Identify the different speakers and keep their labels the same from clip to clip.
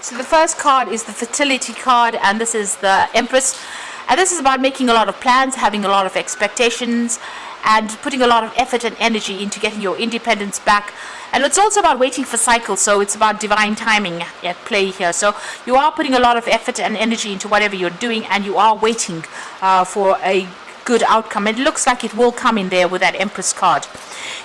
Speaker 1: So the first card is the fertility card, and this is the Empress. And this is about making a lot of plans, having a lot of expectations, and putting a lot of effort and energy into getting your independence back. And it's also about waiting for cycles, so it's about divine timing at play here. So you are putting a lot of effort and energy into whatever you're doing, and you are waiting for a good outcome. It looks like it will come in there with that Empress card.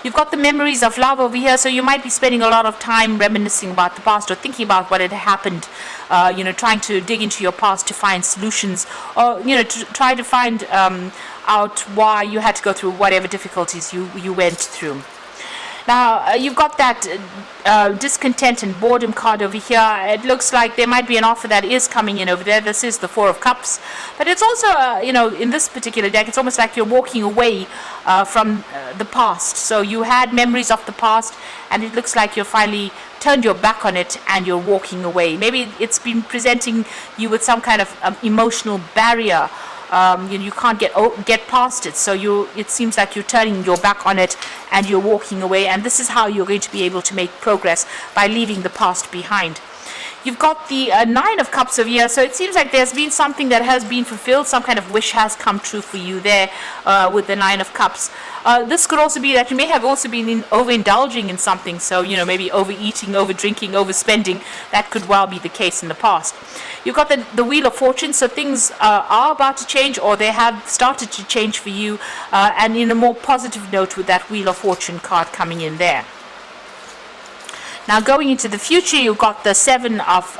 Speaker 1: You've got the memories of love over here, so you might be spending a lot of time reminiscing about the past or thinking about what had happened, trying to dig into your past to find solutions, or to try to find out why you had to go through whatever difficulties you went through. Now, you've got that discontent and boredom card over here. It looks like there might be an offer that is coming in over there. This is the Four of Cups. But it's also, in this particular deck, it's almost like you're walking away from the past. So you had memories of the past, and it looks like you're finally turned your back on it and you're walking away. Maybe it's been presenting you with some kind of emotional barrier. You can't get past it, so it seems like you're turning your back on it and you're walking away, and this is how you're going to be able to make progress, by leaving the past behind. You've got the Nine of Cups over here, so it seems like there's been something that has been fulfilled, some kind of wish has come true for you there with the Nine of Cups. This could also be that you may have also been overindulging in something, so maybe overeating, overdrinking, overspending. That could well be the case in the past. You've got the Wheel of Fortune, so things are about to change, or they have started to change for you, and in a more positive note with that Wheel of Fortune card coming in there. Now, going into the future, you've got the Seven of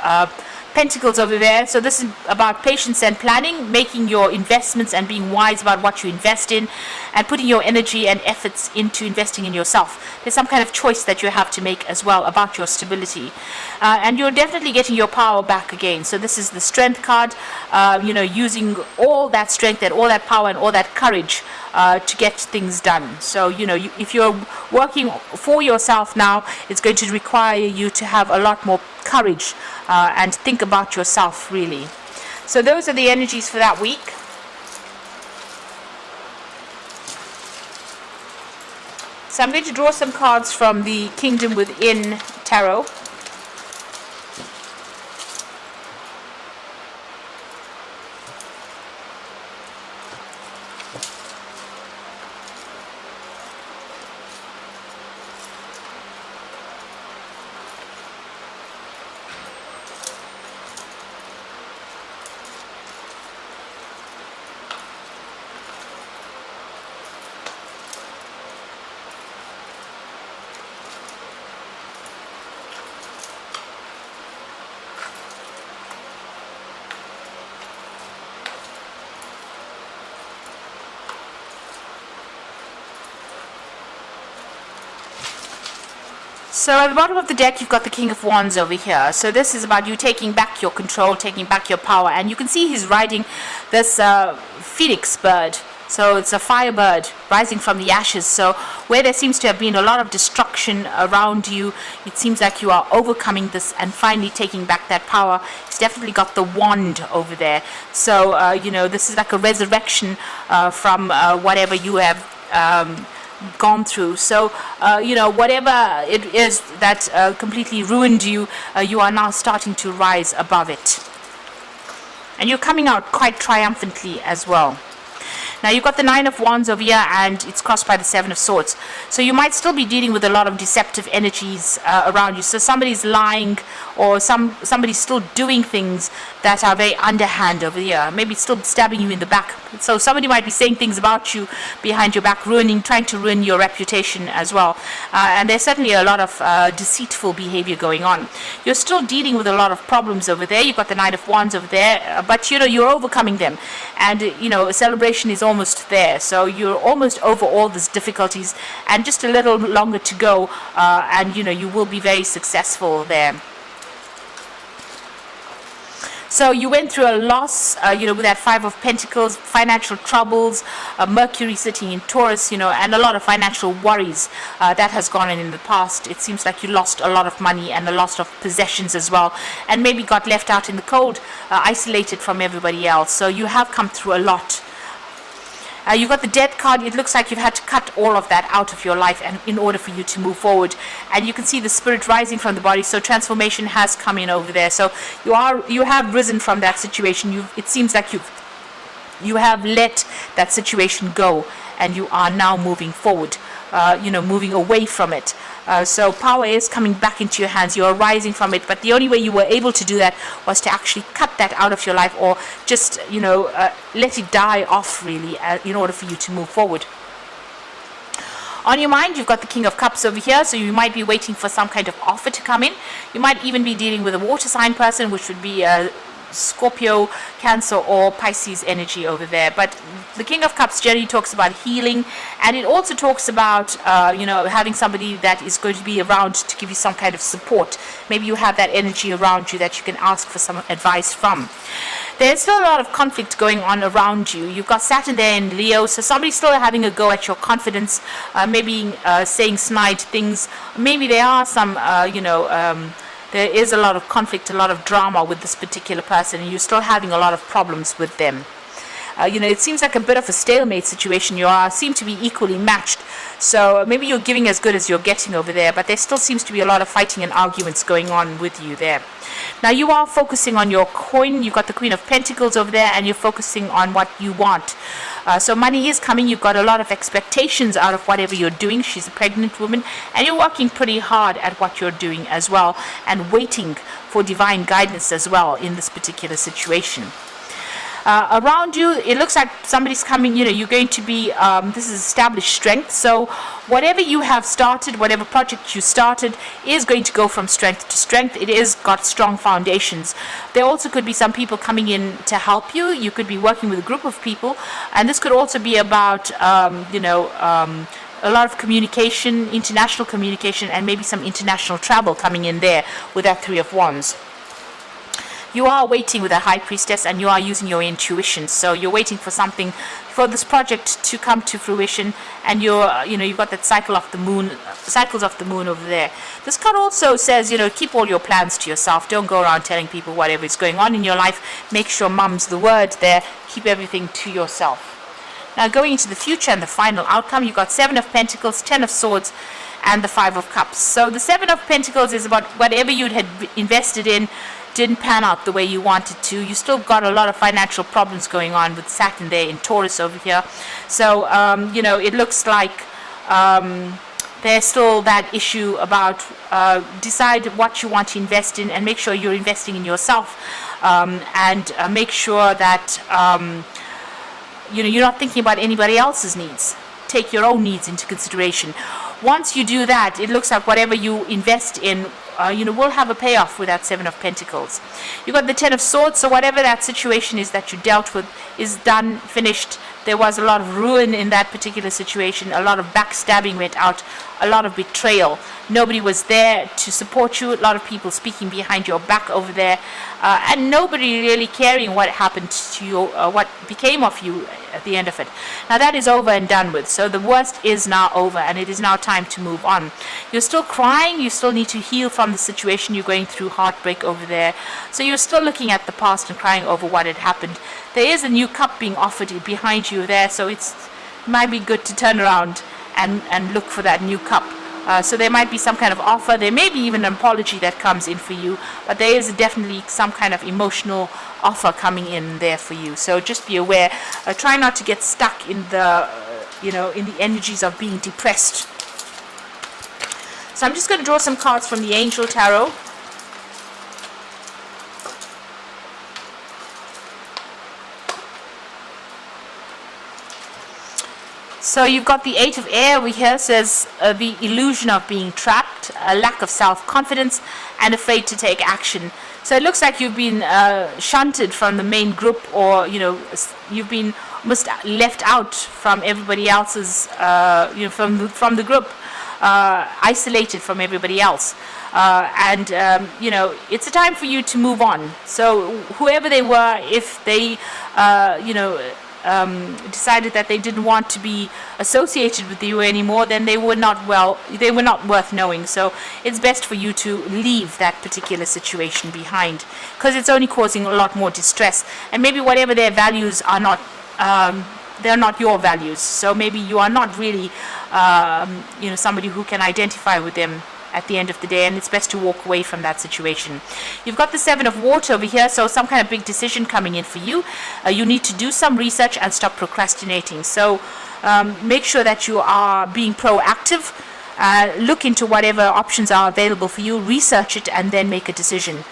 Speaker 1: Pentacles over there. So this is about patience and planning, making your investments and being wise about what you invest in, and putting your energy and efforts into investing in yourself. There's some kind of choice that you have to make as well about your stability. And you're definitely getting your power back again. So this is the Strength card, using all that strength and all that power and all that courage to get things done. So, if you're working for yourself now, it's going to require you to have a lot more courage and think about yourself, really. So those are the energies for that week. So I'm going to draw some cards from the Kingdom Within Tarot. So at the bottom of the deck, you've got the King of Wands over here. So this is about you taking back your control, taking back your power. And you can see he's riding this phoenix bird. So it's a firebird rising from the ashes. So where there seems to have been a lot of destruction around you, it seems like you are overcoming this and finally taking back that power. It's definitely got the wand over there. So, this is like a resurrection from whatever you have gone through. So whatever it is that completely ruined you, you are now starting to rise above it, and you're coming out quite triumphantly as well. Now you've got the Nine of Wands over here, and it's crossed by the Seven of Swords. So you might still be dealing with a lot of deceptive energies around you. So somebody's lying, or somebody's still doing things that are very underhand over here. Maybe still stabbing you in the back. So somebody might be saying things about you behind your back, trying to ruin your reputation as well. And there's certainly a lot of deceitful behavior going on. You're still dealing with a lot of problems over there. You've got the Knight of Wands over there, but you're overcoming them. And a celebration is almost there. So you're almost over all these difficulties, and just a little longer to go, and you will be very successful there. So you went through a loss, with that Five of Pentacles, financial troubles, Mercury sitting in Taurus, and a lot of financial worries that has gone on in the past. It seems like you lost a lot of money and a lot of possessions as well, and maybe got left out in the cold, isolated from everybody else. So you have come through a lot. You've got the death card. It looks like you've had to cut all of that out of your life and in order for you to move forward. And you can see the spirit rising from the body. So transformation has come in over there. So you have risen from that situation. It seems like you have let that situation go, and you are now moving forward, moving away from it. So power is coming back into your hands. You are rising from it, but the only way you were able to do that was to actually cut that out of your life, or just let it die off, really, in order for you to move forward. On your mind, you've got the King of Cups over here, so you might be waiting for some kind of offer to come in. You might even be dealing with a water sign person, which would be Scorpio, Cancer, or Pisces energy over there. But the King of Cups generally talks about healing, and it also talks about having somebody that is going to be around to give you some kind of support. Maybe you have that energy around you that you can ask for some advice from. There's still a lot of conflict going on around you. You've got Saturn there in Leo, so somebody's still having a go at your confidence, maybe saying snide things. Maybe there are some there is a lot of conflict, a lot of drama with this particular person, and you're still having a lot of problems with them. It seems like a bit of a stalemate situation. You seem to be equally matched. So maybe you're giving as good as you're getting over there, but there still seems to be a lot of fighting and arguments going on with you there. Now you are focusing on your coin. You've got the Queen of Pentacles over there, and you're focusing on what you want. So money is coming. You've got a lot of expectations out of whatever you're doing. She's a pregnant woman, and you're working pretty hard at what you're doing as well, and waiting for divine guidance as well in this particular situation. Around you, it looks like somebody's coming. You're going to be this is established strength, so whatever you have started, whatever project you started, is going to go from strength to strength. It is got strong foundations. There also could be some people coming in to help you. You could be working with a group of people, and this could also be about a lot of communication, international communication, and maybe some international travel coming in there with that Three of Wands. You are waiting with a High Priestess, and you are using your intuition. So you're waiting for something, for this project to come to fruition, and you've got that cycles of the moon over there. This card also says, keep all your plans to yourself. Don't go around telling people whatever is going on in your life. Make sure mum's the word there. Keep everything to yourself. Now going into the future and the final outcome, you've got Seven of Pentacles, Ten of Swords, and the Five of Cups. So the Seven of Pentacles is about whatever you had invested in didn't pan out the way you wanted to. You still got a lot of financial problems going on with Saturn there in Taurus over here. So it looks like there's still that issue about decide what you want to invest in, and make sure you're investing in yourself, and make sure that you're not thinking about anybody else's needs. Take your own needs into consideration. Once you do that, it looks like whatever you invest in will have a payoff with that Seven of Pentacles. You've got the Ten of Swords, so whatever that situation is that you dealt with is done, finished. There was a lot of ruin in that particular situation. A lot of backstabbing went out, a lot of betrayal. Nobody was there to support you. A lot of people speaking behind your back over there, and nobody really caring what happened to you, what became of you at the end of it. Now that is over and done with. So the worst is now over, and it is now time to move on. You're still crying. You still need to heal from the situation. You're going through heartbreak over there. So you're still looking at the past and crying over what had happened. There is a new cup being offered behind you there, so it might be good to turn around and look for that new cup. So there might be some kind of offer. There may be even an apology that comes in for you, but there is definitely some kind of emotional offer coming in there for you. So just be aware. Try not to get stuck in the in the energies of being depressed. So I'm just going to draw some cards from the Angel Tarot. So you've got the Eight of Air over here, says the illusion of being trapped, a lack of self-confidence, and afraid to take action. So it looks like you've been shunted from the main group, or you've been almost left out from everybody else's, from the group, isolated from everybody else. It's a time for you to move on. So whoever they were, if they, decided that they didn't want to be associated with you anymore, then they were not worth knowing. So it's best for you to leave that particular situation behind, because it's only causing a lot more distress, and maybe whatever their values are not they're not your values. So maybe you are not really somebody who can identify with them at the end of the day, and it's best to walk away from that situation. You've got the Seven of Water over here, so some kind of big decision coming in for you. You need to do some research and stop procrastinating. So make sure that you are being proactive. Look into whatever options are available for you, research it, and then make a decision.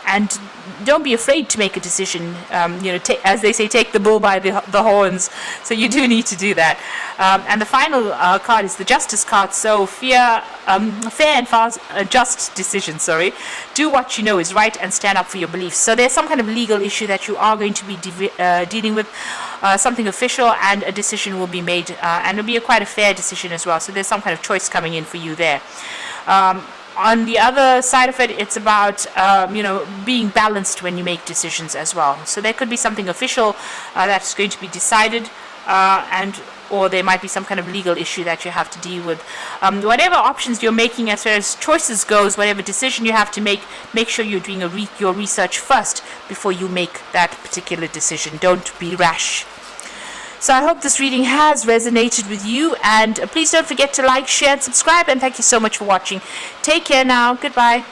Speaker 1: And don't be afraid to make a decision. As they say, take the bull by the horns. So you do need to do that. And the final card is the Justice card. So fair and fast, just decision. Do what you know is right and stand up for your beliefs. So there's some kind of legal issue that you are going to be dealing with, something official, and a decision will be made, and it'll be quite a fair decision as well. So there's some kind of choice coming in for you there. On the other side of it, it's about being balanced when you make decisions as well. So there could be something official that's going to be decided, or there might be some kind of legal issue that you have to deal with. Whatever options you're making as far as choices goes, whatever decision you have to make sure you're doing your research first before you make that particular decision. Don't be rash. So I hope this reading has resonated with you, and please don't forget to like, share, and subscribe, and thank you so much for watching. Take care now. Goodbye.